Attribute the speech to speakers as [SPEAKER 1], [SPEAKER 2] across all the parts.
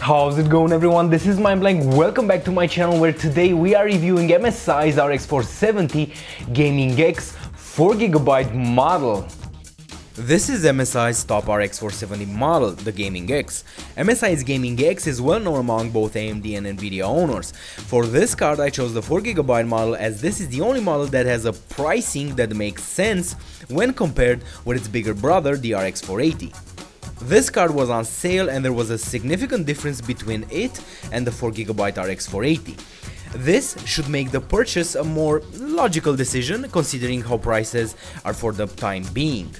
[SPEAKER 1] How's it going, everyone? This is MindBlank. Welcome back to my channel, where today we are reviewing MSI's RX 470 Gaming X 4GB model. This is MSI's top RX 470 model, the Gaming X. MSI's Gaming X is well known among both AMD and Nvidia owners. For this card I chose the 4GB model, as this is the only model that has a pricing that makes sense when compared with its bigger brother, the RX 480. This card was on sale and there was a significant difference between it and the 4GB RX 480. This should make the purchase a more logical decision, considering how prices are for the time being.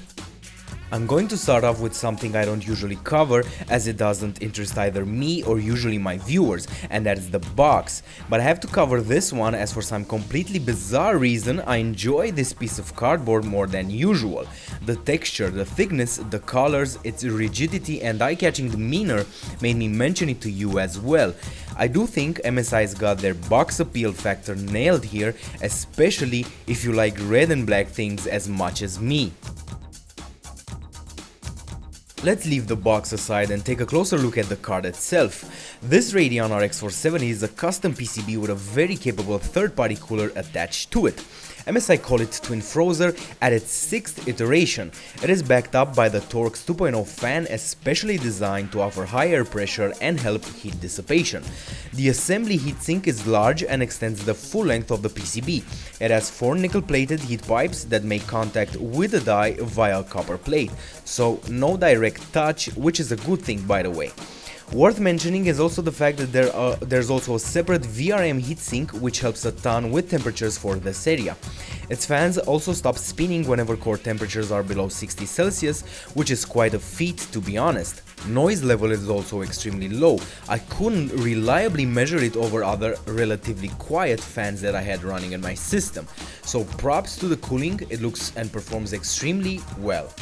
[SPEAKER 1] I'm going to start off with something I don't usually cover, as it doesn't interest either me or usually my viewers, and that is the box. But I have to cover this one, as for some completely bizarre reason I enjoy this piece of cardboard more than usual. The texture, the thickness, the colors, its rigidity and eye-catching demeanor made me mention it to you as well. I do think MSI's got their box appeal factor nailed here, especially if you like red and black things as much as me. Let's leave the box aside and take a closer look at the card itself. This Radeon RX 470 is a custom PCB with a very capable third-party cooler attached to it. MSI call it Twin Frozer at its 6th iteration. It is backed up by the Torx 2.0 fan, especially designed to offer high air pressure and help heat dissipation. The assembly heatsink is large and extends the full length of the PCB. It has 4 nickel-plated heat pipes that make contact with the die via a copper plate, so no direct touch, which is a good thing, by the way. Worth mentioning is also the fact that there's also a separate VRM heatsink, which helps a ton with temperatures for this area. Its fans also stop spinning whenever core temperatures are below 60 Celsius, which is quite a feat, to be honest. Noise level is also extremely low. I couldn't reliably measure it over other relatively quiet fans that I had running in my system, so props to the cooling, it looks and performs extremely well.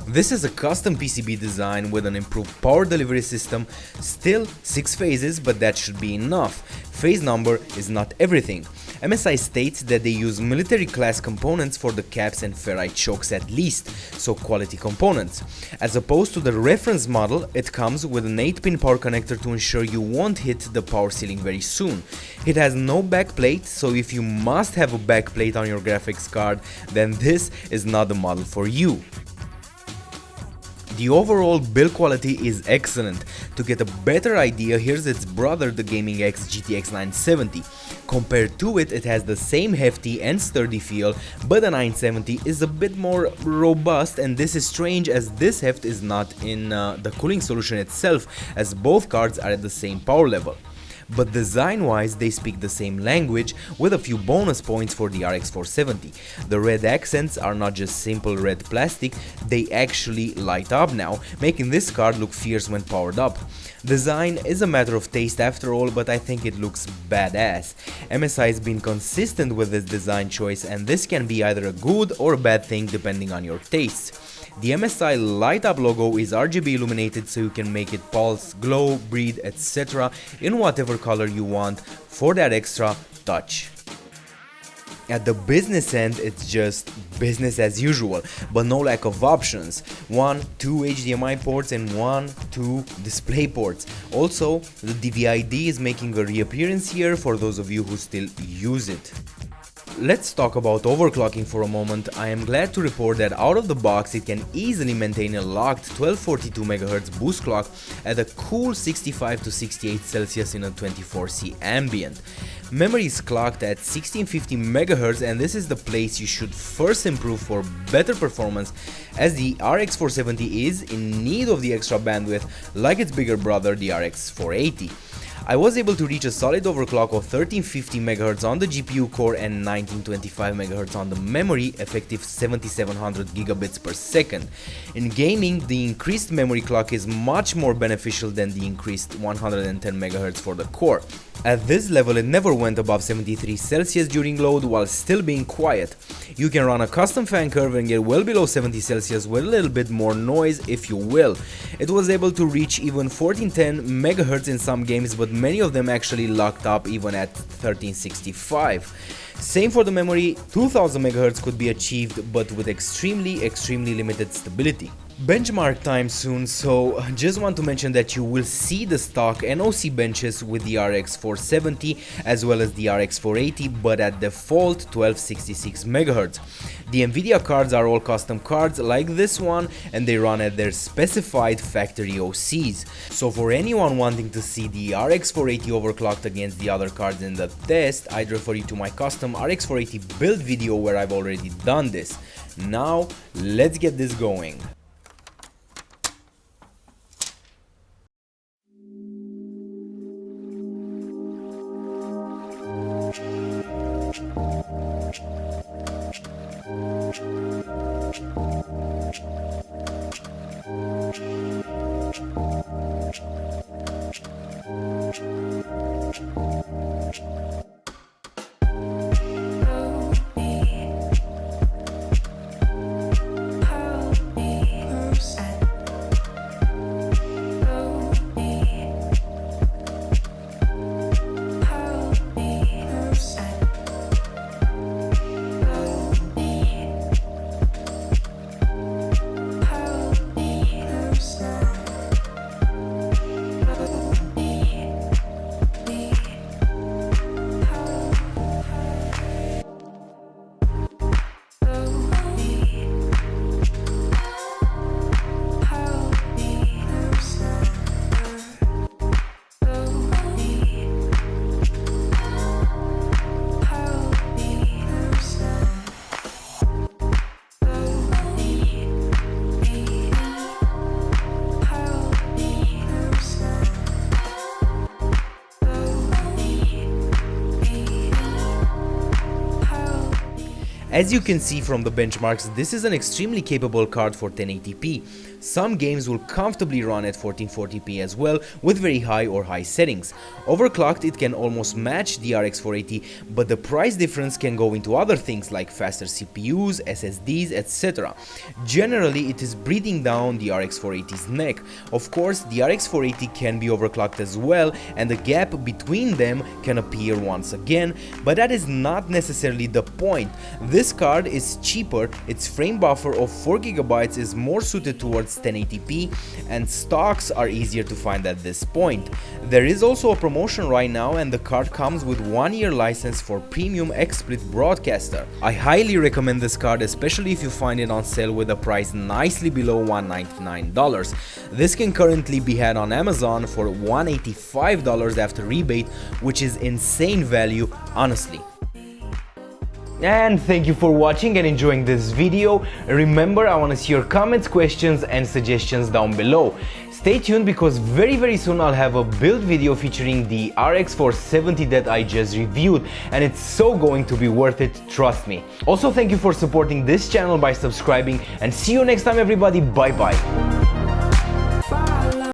[SPEAKER 1] This is a custom PCB design with an improved power delivery system, still 6 phases, but that should be enough. Phase number is not everything. MSI states that they use military class components for the caps and ferrite chokes at least, so quality components. As opposed to the reference model, it comes with an 8-pin power connector to ensure you won't hit the power ceiling very soon. It has no backplate, so if you must have a backplate on your graphics card, then this is not the model for you. The overall build quality is excellent. To get a better idea, here's its brother, the Gaming X GTX 970. Compared to it, it has the same hefty and sturdy feel, but the 970 is a bit more robust, and this is strange as this heft is not in the cooling solution itself, as both cards are at the same power level. But design-wise, they speak the same language, with a few bonus points for the RX 470. The red accents are not just simple red plastic, they actually light up now, making this card look fierce when powered up. Design is a matter of taste after all, but I think it looks badass. MSI has been consistent with this design choice, and this can be either a good or a bad thing depending on your tastes. The MSI light up logo is RGB illuminated, so you can make it pulse, glow, breathe, etc. in whatever color you want for that extra touch. At the business end, it's just business as usual, but no lack of options. 1, 2 HDMI ports and 1, 2 display ports. Also, the DVI-D is making a reappearance here for those of you who still use it. Let's talk about overclocking for a moment. I am glad to report that out of the box it can easily maintain a locked 1242 MHz boost clock at a cool 65 to 68 Celsius in a 24C ambient. Memory is clocked at 1650 MHz, and this is the place you should first improve for better performance, as the RX 470 is in need of the extra bandwidth like its bigger brother, the RX 480. I was able to reach a solid overclock of 1350 MHz on the GPU core and 1925 MHz on the memory, effective 7700 gigabits per second. In gaming, the increased memory clock is much more beneficial than the increased 110 MHz for the core. At this level, it never went above 73 Celsius during load while still being quiet. You can run a custom fan curve and get well below 70 Celsius with a little bit more noise if you will. It was able to reach even 1410 MHz in some games, but many of them actually locked up even at 1365. Same for the memory, 2000 MHz could be achieved, but with extremely limited stability. Benchmark time soon, so just want to mention that you will see the stock NOC benches with the RX 470 as well as the RX 480, but at default 1266 MHz. The Nvidia cards are all custom cards like this one, and they run at their specified factory OCs. So for anyone wanting to see the RX 480 overclocked against the other cards in the test, I'd refer you to my custom RX 480 build video where I've already done this. Now let's get this going. As you can see from the benchmarks, this is an extremely capable card for 1080p. Some games will comfortably run at 1440p as well with very high or high settings. Overclocked, it can almost match the RX 480, but the price difference can go into other things like faster CPUs, SSDs, etc. Generally, it is breathing down the RX 480's neck. Of course, the RX 480 can be overclocked as well, and the gap between them can appear once again, but that is not necessarily the point. This card is cheaper, its frame buffer of 4GB is more suited towards 1080p, and stocks are easier to find at this point. There is also a promotion right now, and the card comes with 1-year license for premium XSplit broadcaster. I highly recommend this card, especially if you find it on sale with a price nicely below $199. This can currently be had on Amazon for $185 after rebate, which is insane value, honestly. And thank you for watching and enjoying this video. Remember, I want to see your comments, questions and suggestions down below. Stay tuned because very soon I'll have a build video featuring the RX 470 that I just reviewed, and it's so going to be worth it, trust me. Also, thank you for supporting this channel by subscribing, and see you next time everybody. Bye bye.